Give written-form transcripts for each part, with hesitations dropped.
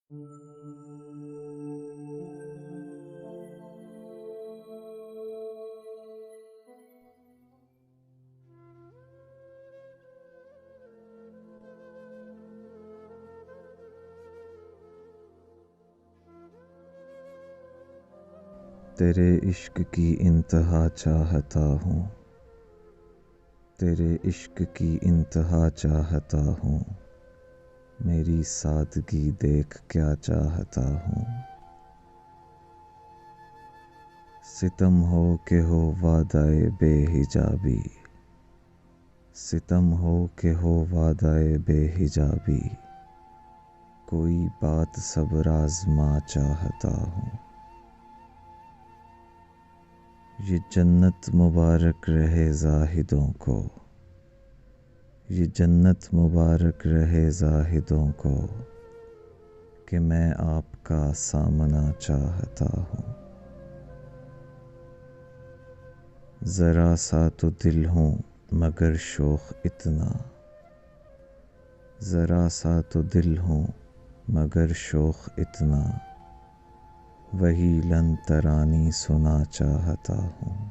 تیرے عشق کی انتہا چاہتا ہوں، تیرے عشق کی انتہا چاہتا ہوں، میری سادگی دیکھ کیا چاہتا ہوں۔ ستم ہو کہ ہو وعدہ بے حجابی، ستم ہو کہ ہو وعدہ بے حجابی، کوئی بات صبر آزما چاہتا ہوں۔ یہ جنت مبارک رہے زاہدوں کو، یہ جنت مبارک رہے زاہدوں کو، کہ میں آپ کا سامنا چاہتا ہوں۔ ذرا سا تو دل ہوں مگر شوخ اتنا، ذرا سا تو دل ہوں مگر شوخ اتنا، وہی لن ترانی سنا چاہتا ہوں۔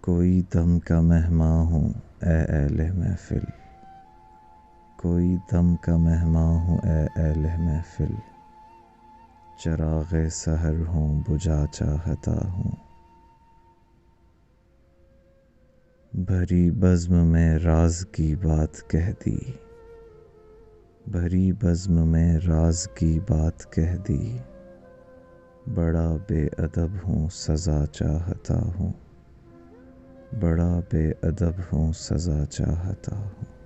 کوئی دم کا مہماں ہوں اے اہل محفل، کوئی دم کا مہماں ہوں اے اہل محفل، چراغ سحر ہوں بجھا چاہتا ہوں۔ بھری بزم میں راز کی بات کہہ دی، بھری بزم میں راز کی بات کہہ دی، بڑا بے ادب ہوں سزا چاہتا ہوں، بڑا بے ادب ہوں سزا چاہتا ہوں۔